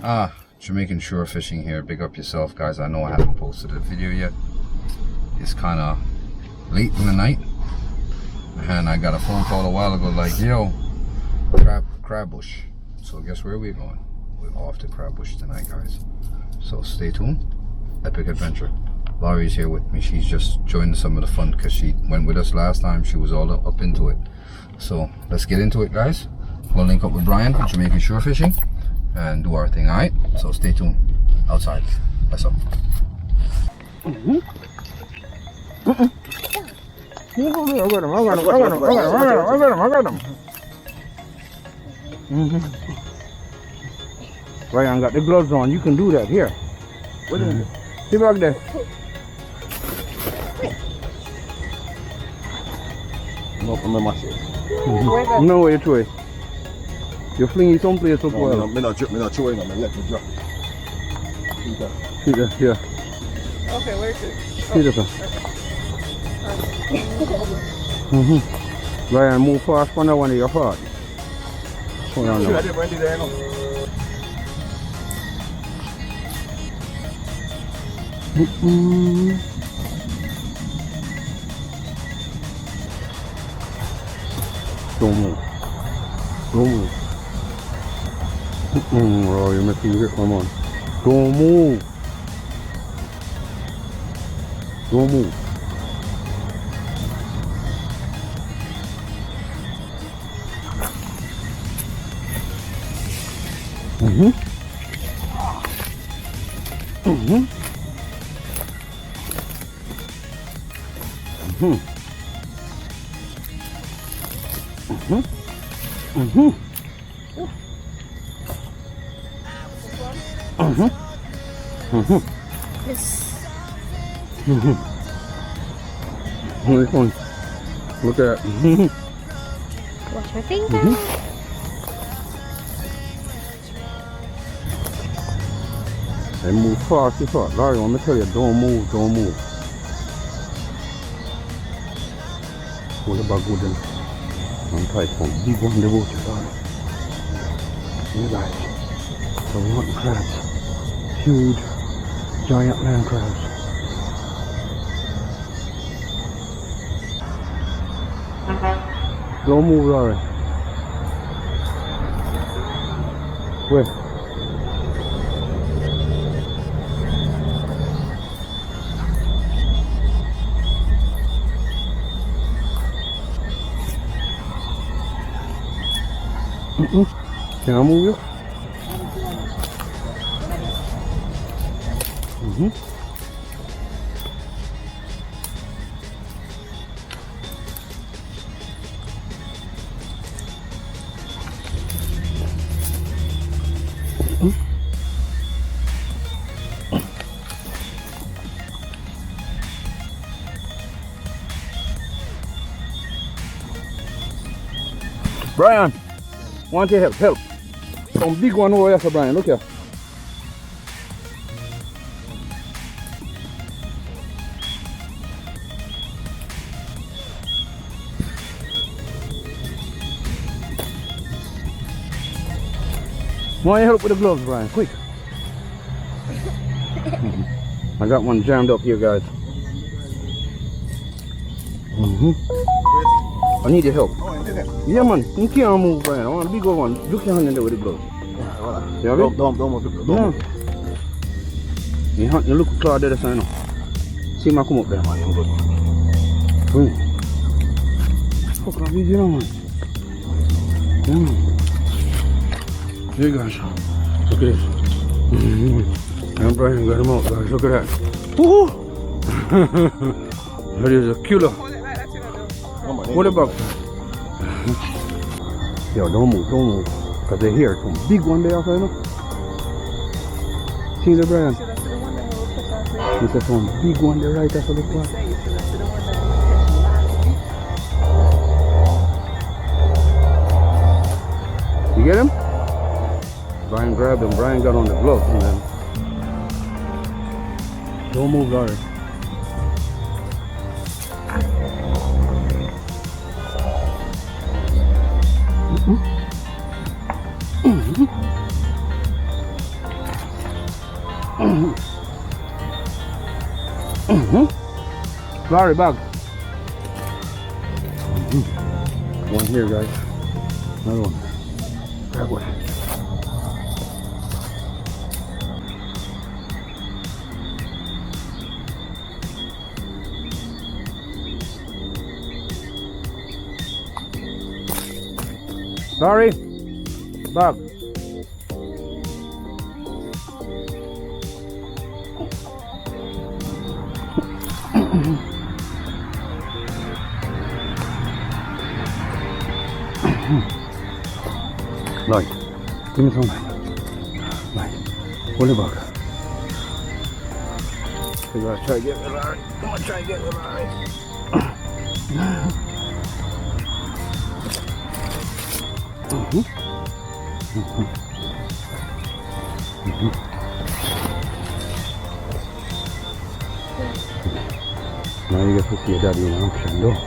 Ah, Jamaican shore fishing here. Big up yourself, guys. I know I haven't posted a video yet. It's kind of late in the night, and I got a phone call a while ago like, yo, crab bush. So guess where we're going? We're off to crab bush tonight, guys. So stay tuned. Epic adventure. Laurie's here with me. She's just joining some of the fun because she went with us last time. She was all up into it. So let's get into it, guys. We'll link up with Brian for Jamaican shore fishing and do our thing, alright? So stay tuned outside. Let's up. I Ryan got the gloves on. You can do that. Here. See back there. No way, Troy. You fling it someplace up well. Me not throwing them, let me drop. See that? Yeah. Okay, where's it? See that? Ryan, move fast on that one of your heart. Hold on now. Don't move. Don't move. Oh, you're making me hit. Come on. Don't move. Don't move. This one. Look at that. Wash my finger. They move fast, it's hard. Larry, let me tell you, don't move, don't move. What about good then? I'm tight from big one the water, darling. You guys, the mudcrabs, huge, giant land crabs. Don't move, Larry. Where? Can I move you? Brian, want your help? Some big one over here for Brian, look here. Want your help with the gloves, Brian, quick. I got one jammed up here, guys. I need your help. Yeah, man, you can't move, Brian. I want a big one. You can't handle it with the gloves. You have it? Don't move. You look cloud there, so I know. See me come up there. I'm good. Fuck, I'm easy now, man. There you go. Look at this. And Brian got him out, guys. Look at that. Woohoo! That is a killer. What about that? Yo, don't move. Because they're here. Some big one there, you know? See the Brian? This is some big one there right after the spot. You get him? Brian grabbed him. Brian got on the glove, man. Don't move, Larry. Sorry, bag. One here, guys. Another one. Grab one. Sorry. Bag. Light, give me some light. Light, hold it back. We gotta try to get it right. I'm gonna try to get it right. Now you get to see your daddy in action, though.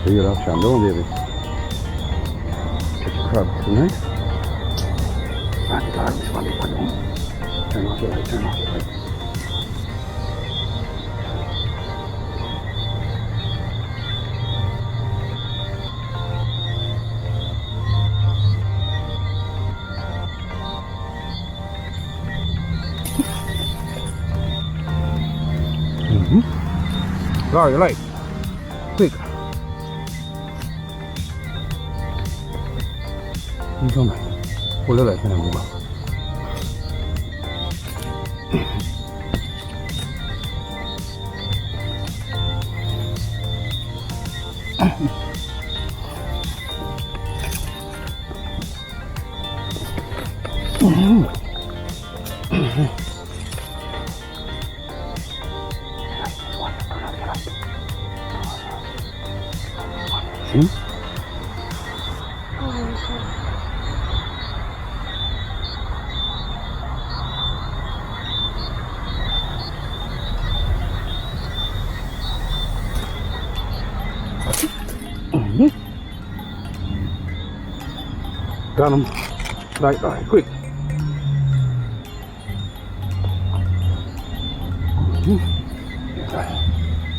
So you're action, don't baby? Catch a crab tonight. Right, the dark, this one, this one. Turn off the light, turn off the light. Sorry, light. Quick. Come on. Hold the light and move up. Got him. Light, quick.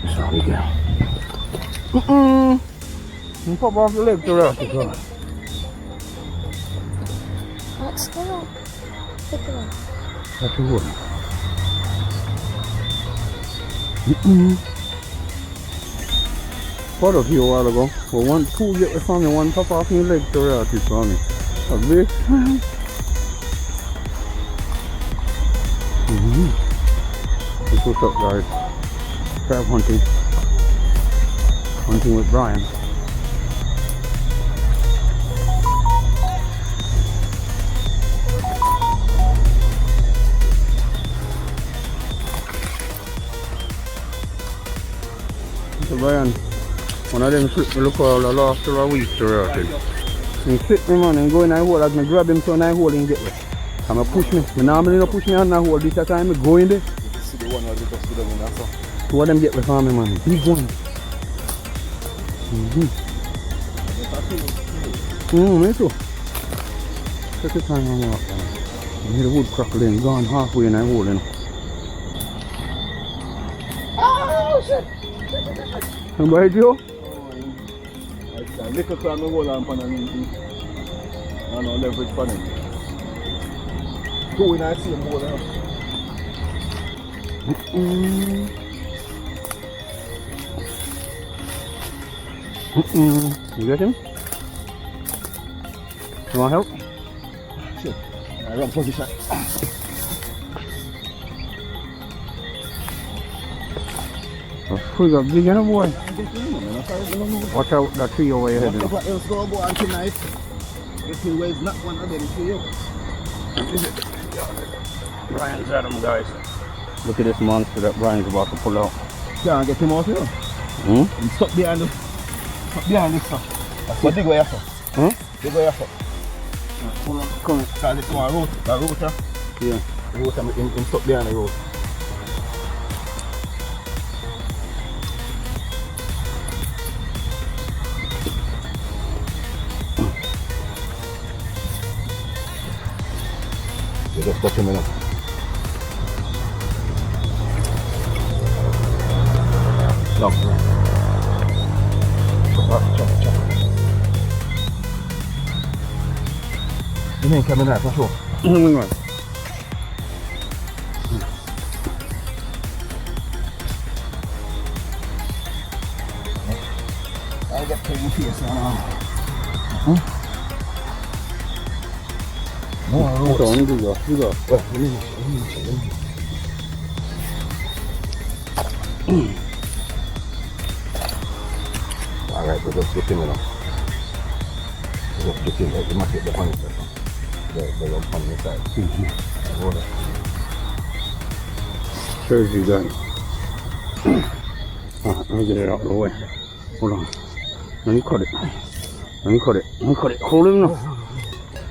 That's all we got. You pop off your leg to rest. What's that? Take it off. That's the wood. Put up here a while ago. Well, two get from me, one pop off your leg to rest for me. A big. What's up, guys? Crab hunting. Hunting with Brian. So Brian, one of them slip me look all the last of a week to rotten. He slip me, man, and go in a hole as I grab him so I hold and get wet. And I push me. I normally don't push me on the hole this time. I go in there. See the one where they just put them in that song. Two of them get wet for me, man. Big one. Me too. Take your time and walk. You hear the wood crackling, gone halfway in a hole, you know. Oh shit! Somebody Joe? I little crab no hold on pan and no leverage pan him. Two in I see him hold on. You get him? You want help? Shit. I run position. We got big enough boy. Watch out that tree over your head. What else go on tonight? If he weighs not one of them to you. Brian's at him, guys. Look at this monster that Brian's about to pull out. Can't get him out here. He's stuck behind this stuff. That's what big way after. Huh? Big way after. Hold on, come on. Can't get him on road. That road here. Yeah. The road I'm stuck behind the road. You just touch him enough. Chop. Chop. You ain't coming out for sure. I get paid in face now. No, you go. Well, let me. Alright, we'll just dip in now. Just dip in, you must get the honey first. The lump on the side. Sure as you got. Let me get it out of the way. Hold on. Let me cut it. Hold him now.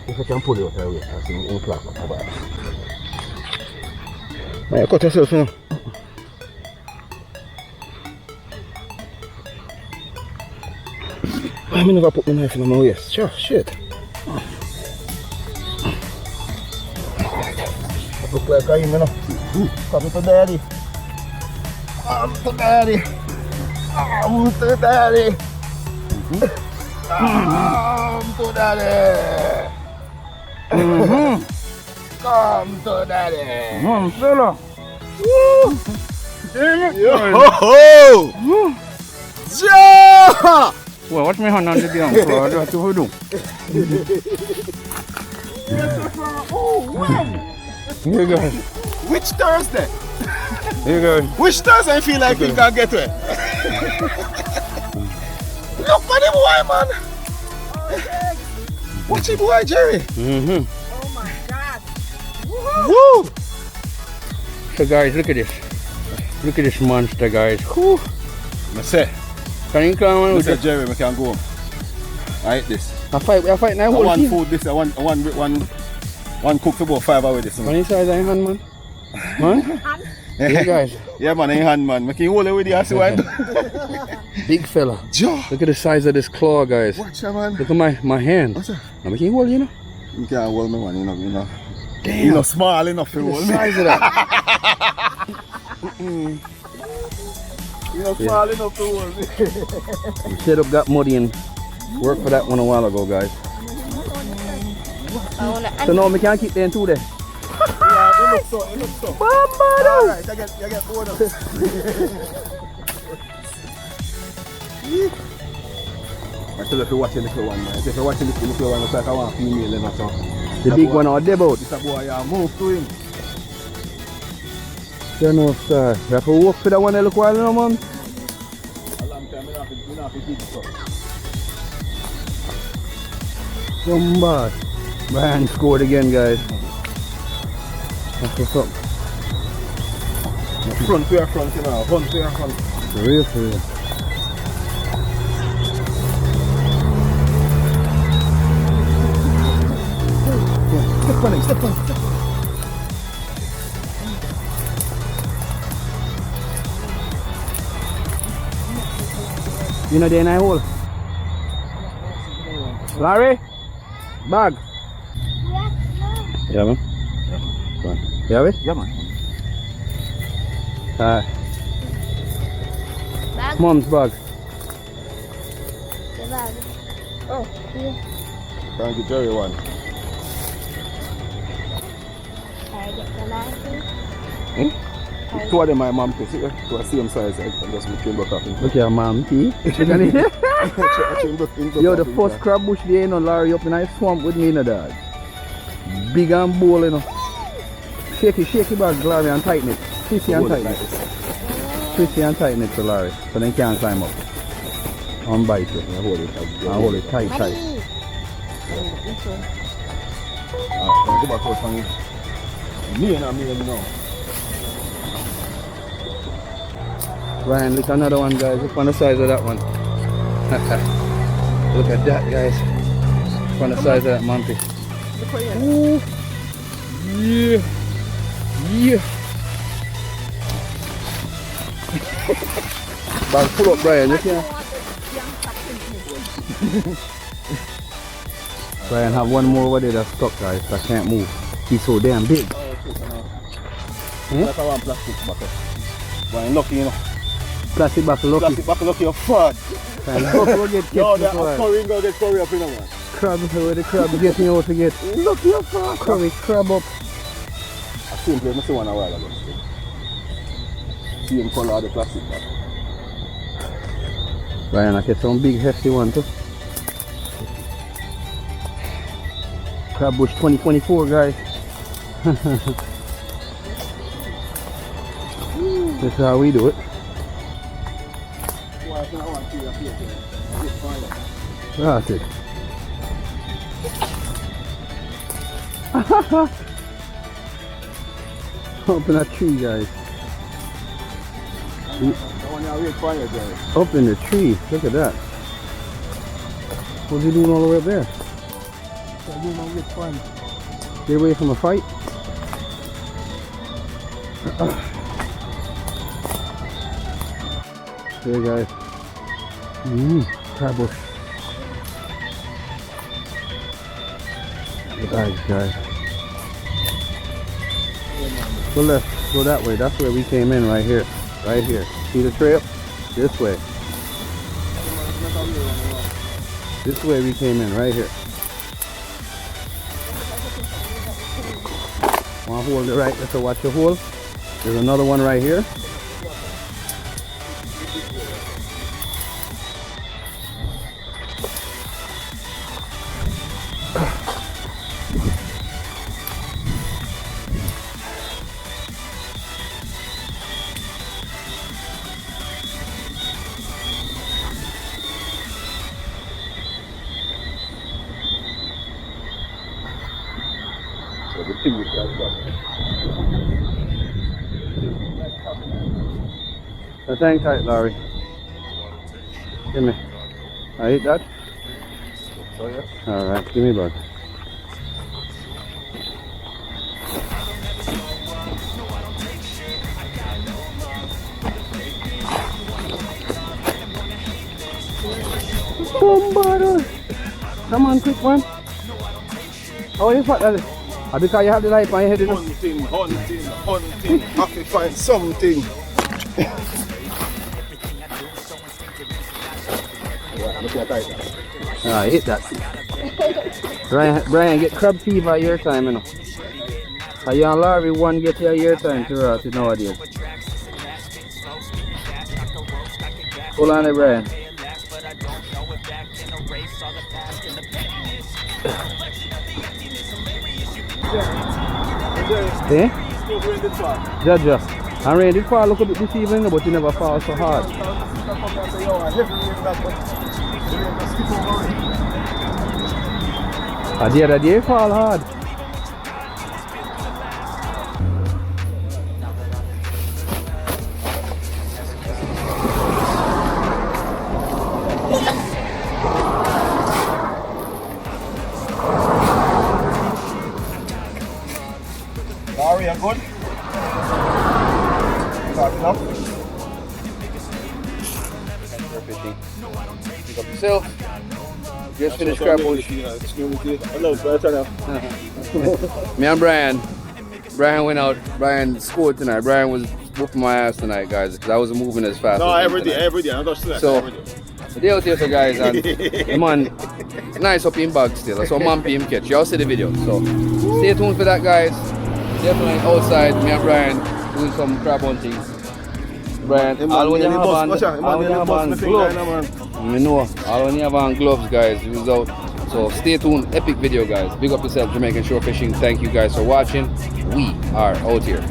If I can pull it out of the way, I see in clock. Alright, cut yourself now. I never put my knife in my waist. Sure, shit. Look like I am, you know. Come to daddy. Come to daddy. Come to daddy. Come to daddy. Come to daddy. Come on, fella. Woo! Damn it. Yo! Yeah! Well, watch me hand on the damn floor. That's what we do. Here you go. Which Thursday? Here you go. Which Thursday I feel like you can get to it? Look for the boy, man. Watch the boy, Jerry. Oh my God. Woo! So guys, look at this. Look at this monster, guys. Whew. I say, Can you come on with it? Jerry, we can go home. I eat this. I fight now. One food this, one cook for about 5 hours this. Can you size that hand, man? Man? Hey guys. Yeah, man, in hand, man. I can hold it with you, I see what I do. Big fella. Jaw. Look at the size of this claw, guys. Watch that, man. Look at my hand. What's that? Now, can you hold, you know? You can't hold me, man, you know. Damn. You're not small enough to Look hold at the me. size of that. You're not small enough to hold me. We set up that muddy and worked for that one a while ago, guys. So now we can't keep them two there. Yeah, it looks so. Alright, I get bored of it. I still have to watch the little one, man. If you're watching the little one, it's like I want a female and so. The big one out there, boat. This a boy, I move to him. You know, sir. You have to walk for that one a little while now, man. A long time, I have to keep it up. Come back. Brian scored again, guys. That's what's up. Front to your front, you know. Front to your front. For real, for real. Step on. You know the night hole? Larry? Bag? Yeah, man. You have it? Yeah, man. Bag? Mom's bag. The bag. Oh, yeah. Thank you, Jerry one. Can I get the bag? Two of them my mom too. See, to the same size. I just make him back up. Look at mom, see? Yo, the first crab bush there, you know, Larry up in a swamp with me, you know, dog. Big and bold, you know. Shaky bag, Larry, and tighten it. Twist and tighten it. Twist and tighten it to Larry, so they can't climb up. And bite it. I hold it. And hold it tight. Go back out from you. Me and now. Ryan, look another one, guys. Look on the size of that one. Look at that, guys. Look on the size of that monkey. Ooh. Yeah. Bag full up, Brian. You can. Brian have one more over there that's stuck, guys. That can't move. He's so damn big. Like I want plastic bucket. But I'm lucky, you know. Plastic buckle lucky. Plastic buckle lucky, you're fat. And buckle get kept No, before. that curry go get curry up in a man. Crab, where the crab getting out to get. Look, you're fat. Curry, crab up. I simply must see one a while ago. Same color of the plastic bag. Ryan, I get some big hefty one too. Crab Bush 2024, guys. This is how we do it. That's it. Up in a tree, guys. Up in the tree. Look at that. What's he doing all the way up there? Get away from a fight. There, guys. Crab bush. Nice, guys. Go left, go that way. That's where we came in, right here. Right here. See the trail? This way. This way we came in, right here. One hole on the right, let's watch your hole. There's another one right here. That's hang tight, Larry. Give me. I eat that? Alright, give me back. Boom, come on, quick one. How are you fat, Daddy? Because you have the light on your head, you know? Hunting. Have to find something. I hit that. Brian, get crab fever your time, you know. Are you and Larry one get your time to rot nowadays? Hold on there, Brian. Eh? Jaja. I'm ready to fall a little bit this evening, but you never fall so hard. The other day fall hard. Larry, I'm good. Starting up. Fishing. Pick up yourself. Just finished crab bush. Hello, better now. Me and Brian went out. Brian scored tonight. Brian was whooping my ass tonight, guys, because I wasn't moving as fast. No, as every day. I don't select So, every day. the day out here, so guys, and the man, nice up in bag still. So, man, him catch. Y'all see the video. So, stay tuned for that, guys. Definitely outside, me and Brian doing some crab hunting. Brian, all when you have on gloves, I know, all when you have on gloves, guys, he was out. So stay tuned, epic video, guys. Big up yourself, Jamaican Shore Fishing. Thank you guys for watching. We are out here.